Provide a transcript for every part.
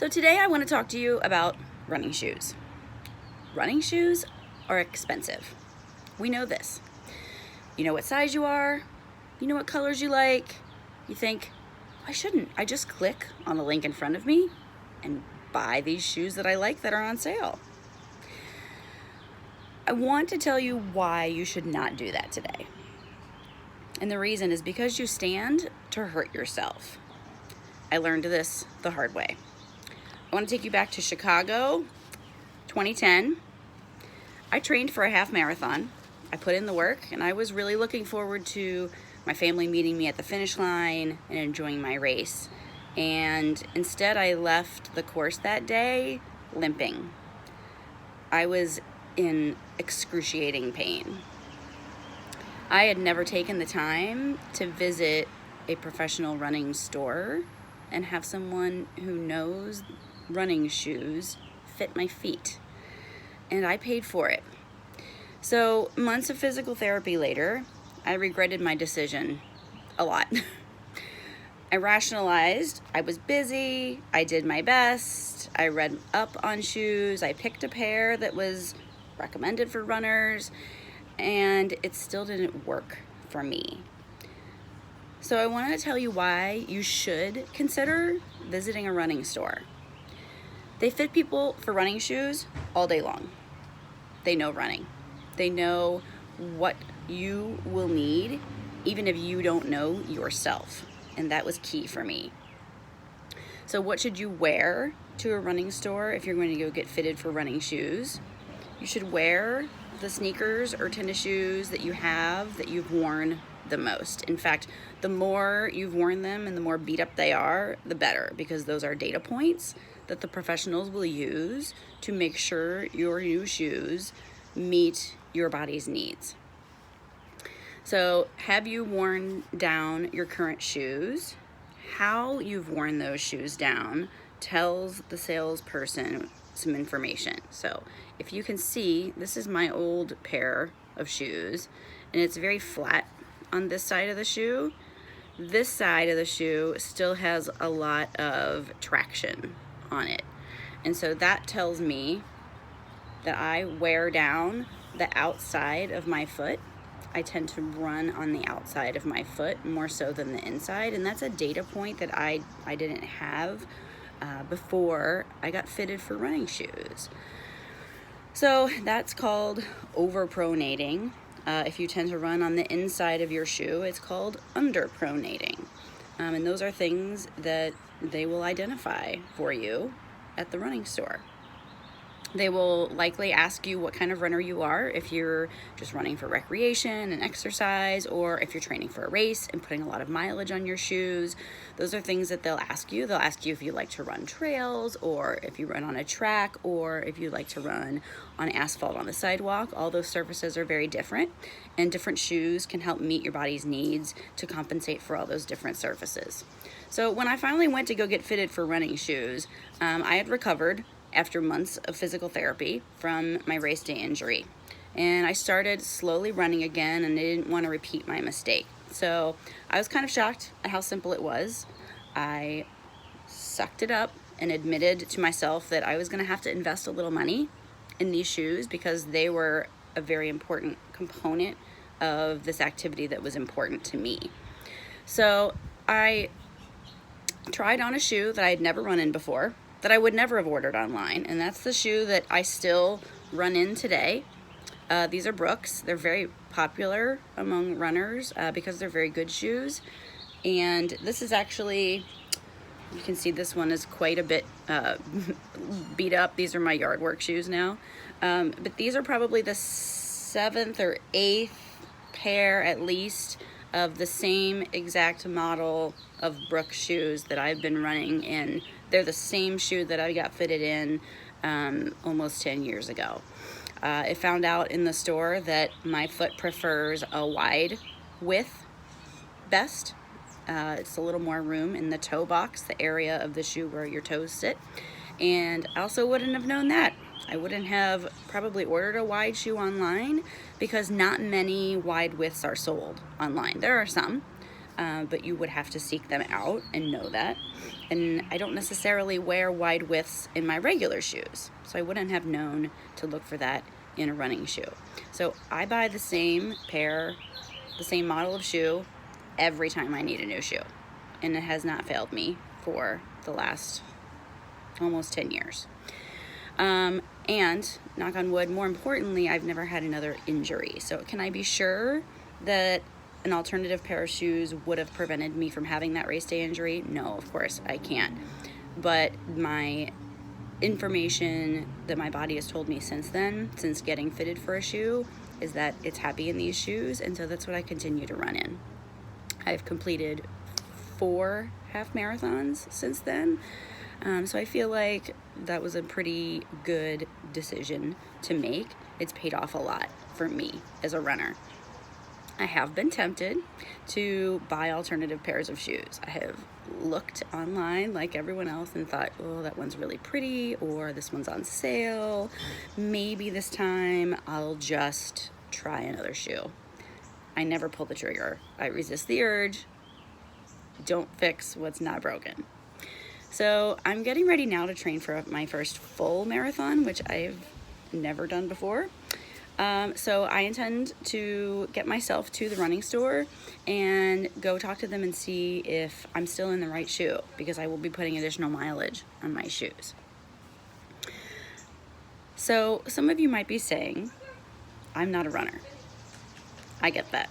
So today I want to talk to you about running shoes. Running shoes are expensive. We know this. You know what size you are, you know what colors you like. You think, why shouldn't I just click on the link in front of me and buy these shoes that I like that are on sale? I want to tell you why you should not do that today. And the reason is because you stand to hurt yourself. I learned this the hard way. I want to take you back to Chicago, 2010. I trained for a half marathon. I put in the work, and I was really looking forward to my family meeting me at the finish line and enjoying my race. And instead, I left the course that day limping. I was in excruciating pain. I had never taken the time to visit a professional running store and have someone who knows running shoes fit my feet. And I paid for it. So months of physical therapy later, I regretted my decision a lot. I rationalized I was busy, I did my best, I read up on shoes, I picked a pair that was recommended for runners, and it still didn't work for me. So I want to tell you why you should consider visiting a running store. They fit people for running shoes all day long. They know running. They know what you will need, even if you don't know yourself. And that was key for me. So what should you wear to a running store if you're going to go get fitted for running shoes? You should wear the sneakers or tennis shoes that you have that you've worn the most. In fact, the more you've worn them and the more beat up they are, the better, because those are data points that the professionals will use to make sure your new shoes meet your body's needs. So, have you worn down your current shoes? How you've worn those shoes down tells the salesperson some information. So, if you can see, this is my old pair of shoes, and it's very flat on this side of the shoe. This side of the shoe still has a lot of traction on it. And so that tells me that I wear down the outside of my foot. I tend to run on the outside of my foot more so than the inside. And that's a data point that I didn't have before I got fitted for running shoes. So that's called overpronating. If you tend to run on the inside of your shoe, it's called underpronating. And those are things that they will identify for you at the running store. They will likely ask you what kind of runner you are, if you're just running for recreation and exercise, or if you're training for a race and putting a lot of mileage on your shoes. Those are things that they'll ask you. They'll ask you if you like to run trails, or if you run on a track, or if you like to run on asphalt on the sidewalk. All those surfaces are very different, and different shoes can help meet your body's needs to compensate for all those different surfaces. So when I finally went to go get fitted for running shoes, I had recovered after months of physical therapy from my race day injury. And I started slowly running again, and I didn't want to repeat my mistake. So I was kind of shocked at how simple it was. I sucked it up and admitted to myself that I was going to have to invest a little money in these shoes because they were a very important component of this activity that was important to me. So I tried on a shoe that I had never run in before, that I would never have ordered online, and that's the shoe that I still run in today. These are Brooks. They're very popular among runners because they're very good shoes. And this is actually, you can see this one is quite a bit beat up. These are my yard work shoes now. But these are probably the 7th or 8th pair at least of the same exact model of Brooks shoes that I've been running in. They're the same shoe that I got fitted in almost 10 years ago. I found out in the store that my foot prefers a wide width best. It's a little more room in the toe box, the area of the shoe where your toes sit. And I also wouldn't have known that. I wouldn't have probably ordered a wide shoe online because not many wide widths are sold online. There are some, but you would have to seek them out and know that. And I don't necessarily wear wide widths in my regular shoes, so I wouldn't have known to look for that in a running shoe. So I buy the same pair, the same model of shoe every time I need a new shoe, and it has not failed me for the last almost 10 years. And knock on wood, more importantly, I've never had another injury. So can I be sure that an alternative pair of shoes would have prevented me from having that race day injury? No, of course I can't. But my information that my body has told me since then, since getting fitted for a shoe, is that it's happy in these shoes, and so that's what I continue to run in. I've completed 4 half marathons since then, so I feel like that was a pretty good decision to make. It's paid off a lot for me as a runner. I have been tempted to buy alternative pairs of shoes. I have looked online like everyone else and thought, oh, that one's really pretty, or this one's on sale. Maybe this time I'll just try another shoe. I never pull the trigger. I resist the urge. Don't fix what's not broken. So I'm getting ready now to train for my first full marathon, which I've never done before. So I intend to get myself to the running store and go talk to them and see if I'm still in the right shoe, because I will be putting additional mileage on my shoes. So some of you might be saying, I'm not a runner. I get that.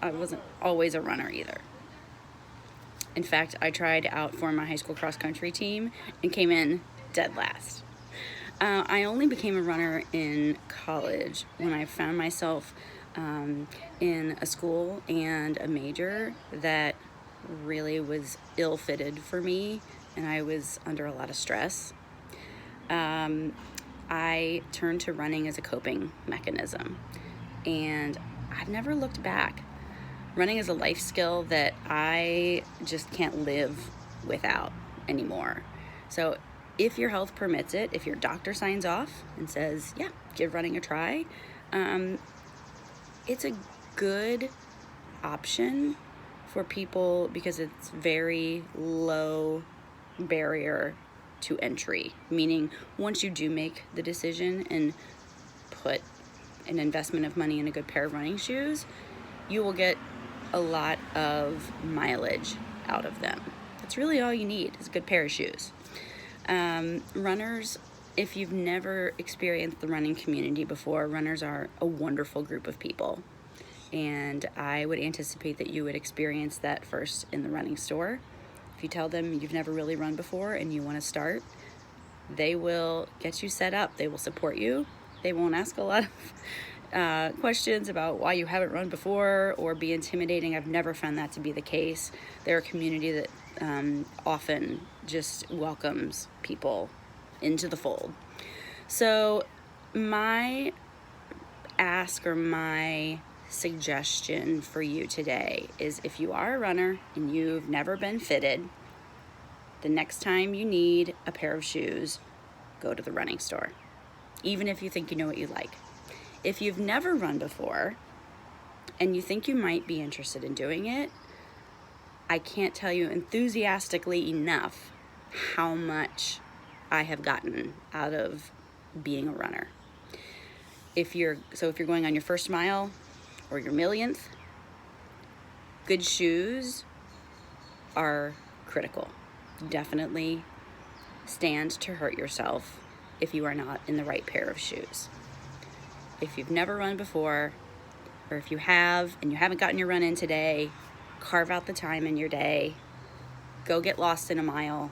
I wasn't always a runner either. In fact, I tried out for my high school cross country team and came in dead last. I only became a runner in college when I found myself in a school and a major that really was ill-fitted for me, and I was under a lot of stress. I turned to running as a coping mechanism, and I've never looked back. Running is a life skill that I just can't live without anymore. So if your health permits it, if your doctor signs off and says, yeah, give running a try, it's a good option for people because it's very low barrier to entry, meaning once you do make the decision and put an investment of money in a good pair of running shoes, you will get a lot of mileage out of them. That's really all you need, is a good pair of shoes. Runners, if you've never experienced the running community before, runners are a wonderful group of people. And I would anticipate that you would experience that first in the running store. If you tell them you've never really run before and you want to start, they will get you set up. They will support you. They won't ask a lot of questions about why you haven't run before or be intimidating. I've never found that to be the case. They're a community that often just welcomes people into the fold. So my ask or my suggestion for you today is, if you are a runner and you've never been fitted, the next time you need a pair of shoes, go to the running store, even if you think you know what you like. If you've never run before and you think you might be interested in doing it, I can't tell you enthusiastically enough how much I have gotten out of being a runner. If you're going on your first mile or your millionth, good shoes are critical. Definitely stand to hurt yourself if you are not in the right pair of shoes. If you've never run before, or if you have and you haven't gotten your run in today, carve out the time in your day. Go get lost in a mile.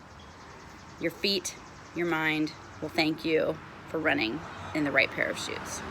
Your feet, your mind will thank you for running in the right pair of shoes.